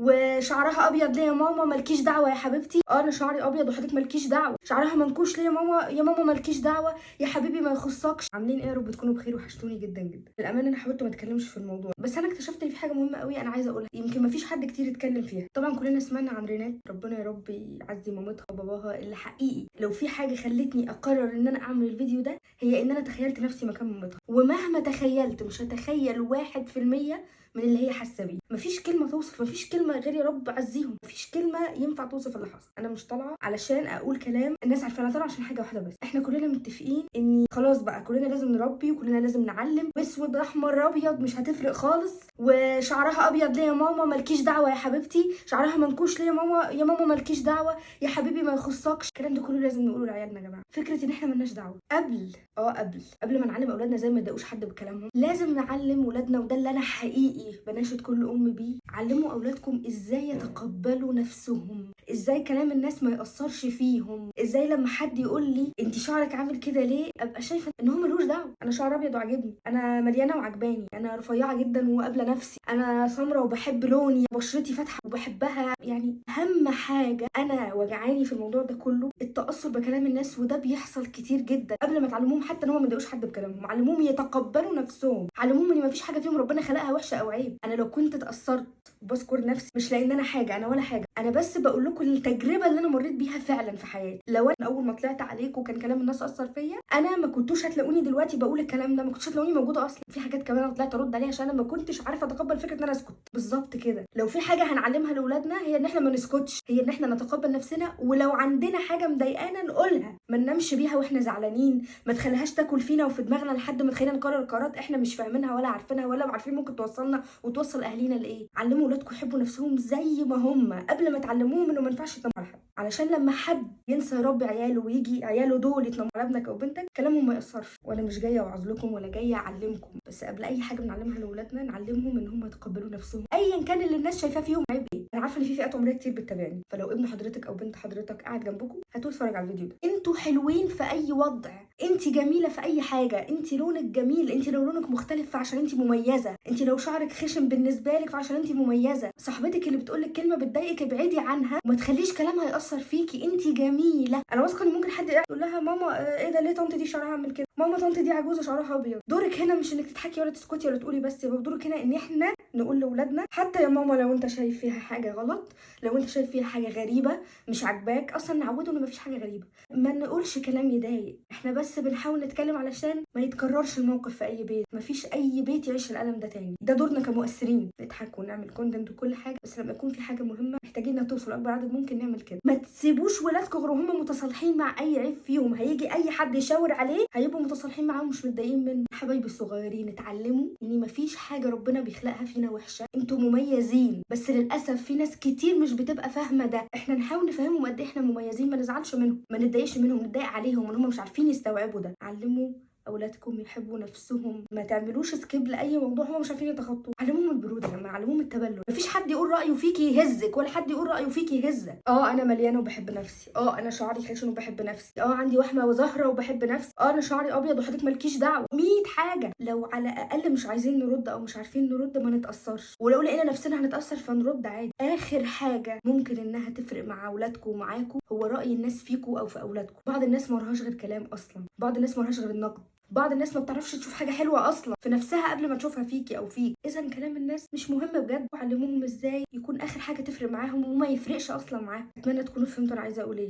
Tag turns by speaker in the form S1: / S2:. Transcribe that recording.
S1: وشعرها ابيض ليه يا ماما؟ مالكيش دعوه يا حبيبتي. انا شعري ابيض وحضرتك مالكيش دعوه. شعرها منكوش ليه يا ماما؟ يا ماما مالكيش دعوه يا حبيبي، ما يخصكش. عاملين ايه يا رب تكونوا بخير؟ وحشتوني جدا جدا. للامانه انا حاولت ما اتكلمش في الموضوع، بس انا اكتشفت ان في حاجه مهمه قوي انا عايزه اقولها، يمكن ما فيش حد كتير اتكلم فيها. طبعا كلنا سمعنا عن رينات، ربنا يا رب يعزي مامتها وباباها، اللي حقيقي لو في حاجه خلتني اقرر ان انا اعمل الفيديو ده هي ان انا تخيلت نفسي مكان مامتها، ومهما تخيلت مش هتخيل 1% من اللي هي حاسه بيه. مفيش كلمه توصف، مفيش كلمه غير يا رب عزيهم، مفيش كلمه ينفع توصف اللي حصل. انا مش طالعه علشان اقول كلام الناس عارفه، انا طالعه عشان حاجه واحده بس، احنا كلنا متفقين ان خلاص بقى كلنا لازم نربي وكلنا لازم نعلم، اسود احمر ابيض مش هتفرق خالص. وشعرها ابيض ليه يا ماما؟ مالكيش دعوه يا حبيبتي. شعرها منكوش ليه يا ماما؟ يا ماما مالكيش دعوه يا حبيبي، ما يخصكش. الكلام ده كله لازم نقوله لعيالنا يا جماعه. فكره ان احنا ملناش دعوه قبل ما نعلم اولادنا زي ما يضايقوش حد بكلامهم، لازم نعلم ولادنا، وده اللي انا حقيقي بناشد كل ام بيه. علموا اولادكم ازاي يتقبلوا نفسهم، ازاي كلام الناس ما ياثرش فيهم، ازاي لما حد يقول لي انت شعرك عامل كده ليه ابقى شايفه ان هو ملوش دعوه. انا شعر ابيض وعاجبني، انا مليانه وعجباني، انا رفيعه جدا وقابله نفسي، انا سمره وبحب لوني، بشرتي فاتحه وبحبها. يعني اهم حاجه انا وجعاني في الموضوع ده كله التاثر بكلام الناس، وده بيحصل كتير جدا. قبل ما تعلموهم حتى ان هم ما يضايقوش حد بكلامهم، علموهم يتقبلوا نفسهم، علموهم ان ما فيش حاجه فيهم ربنا خلقها وحشه او عيب. انا لو كنت اتاثرت وبذكر نفسي مش لان انا حاجه، انا ولا حاجه، انا بس بقول لكم التجربه اللي انا مريت بيها فعلا في حياتي. لو انا اول ما طلعت عليكم وكان كلام الناس اثر فيا، انا ما كنتوش هتلاقوني دلوقتي بقول الكلام ده، ما كنتوش هتلاقوني موجوده اصلا. في حاجات كمان انا طلعت ارد عليها عشان انا ما كنتش عارفه اتقبل فكره ان انا اسكت. بالظبط كده، لو في حاجه هنعلمها لاولادنا هي ان احنا ما نسكتش، هي ان احنا نتقبل نفسنا، ولو عندنا حاجه مضايقانا نقولها، ما ننامش بيها واحنا زعلانين، ما تخليهاش تاكل فينا وفي دماغنا لحد ما تخلينا نقرر قرارات احنا مش فاهمينها ولا عارفينها ولا عارفين ممكن توصلنا وتوصل اهالينا لايه. علموا اولادكم يحبوا نفسهم زي ما هم قبل ما تعلموهم انه ما ينفعش يتنمروا على حد، علشان لما حد ينسى يربي عياله ويجي عياله دول يتنمروا على ابنك او بنتك كلامهم ما ياثرش. وانا مش جايه اوعظ لكم ولا جايه اعلمكم، بس قبل اي حاجه بنعلمها لاولادنا نعلمهم ان هم يتقبلوا نفسهم ايا كان اللي الناس شايفاه فيهم عيب ايه. انا عارفه ان في فئات عمريه كتير بتتابعني، فلو ابن حضرتك او بنت حضرتك قاعد جنبكم هاتوا اتفرج على الفيديو ده. انتوا حلوين في اي وضع، انت جميله في اي حاجه، انت لونك جميل، انت لو لونك مختلف فعشان انت مميزه، انت لو شعرك خشن بالنسبه لك فعشان انت مميزه. صاحبتك اللي بتقول لك كلمه بتضايقك ابعدي عنها وما تخليش كلامها ياثر فيكي، انت جميله. انا واثقه ان ممكن حد يقول لها ماما ايه ده، ليه طنط دي شعرها عامل كده؟ ماما طنط دي عجوزه شعرها ابيض. دورك هنا مش انك تضحكي ولا تسكتي ولا تقولي بس، يبقى دورك هنا ان احنا نقول لاولادنا حتى يا ماما لو انت شايف فيها حاجه غلط، لو انت شايف فيها حاجه غريبه مش عاجباك، اصلا نعوده ان مفيش حاجه غريبه، ما نقولش كلام يضايق، احنا بس بنحاول نتكلم علشان ما يتكررش الموقف في اي بيت، مفيش اي بيت يعيش الالم ده تاني. ده دورنا كمؤثرين، نضحك ونعمل كونتنت وكل حاجه، بس لما يكون في حاجه مهمه محتاجين انها توصل لاكبر عدد ممكن نعمل كده. ما تسيبوش ولادكم غير هم متصالحين مع اي عيب فيهم، هيجي اي حد يشاور عليه هيبقوا متصالحين معاه مش متضايقين منه. حبايبي الصغيرين اتعلموا ان مفيش حاجه ربنا بيخلقها فينا وحشه، انتوا مميزين، بس للاسف في ناس كتير مش بتبقى فاهمه ده. احنا نحاول نفهمهم قد ايه احنا مميزين، ما نزعلش منهم، ما نتضايقش منهم، نتضايق عليهم ان هم مش عارفين يستوعبوا ده. علموا اولادكم يحبوا نفسهم، ما تعملوش سكيب لاي موضوع هم مش عارفين يتخطوه. علموهم البروده يا جماعه، علموهم التبلد، مفيش حد يقول رايه فيكي يهزك ولا حد يقول رايه فيكي يهزك. انا مليانه وبحب نفسي، انا شعري خشن وبحب نفسي، عندي وحمه وزهره وبحب نفسي، انا شعري ابيض وحضرتك مالكيش دعوه. 100 حاجه. لو على الاقل مش عايزين نرد او مش عارفين نرد ما نتاثرش، ولو لقينا نفسنا هنتاثر فنرد عادي. اخر حاجه ممكن انها تفرق مع اولادكم ومعاكم هو راي الناس فيكم او في اولادكم. بعض الناس ما وراهاش غير كلام اصلا، بعض الناس ما وراهاش غير النقد، بعض الناس ما بتعرفش تشوف حاجه حلوه اصلا في نفسها قبل ما تشوفها فيكي او فيك. اذا كلام الناس مش مهم بجد. وعلموهم ازاي يكون اخر حاجه تفرق معاهم وما يفرقش اصلا معاهم. اتمنى تكونوا فهمتوا انا عايزه اقول ايه.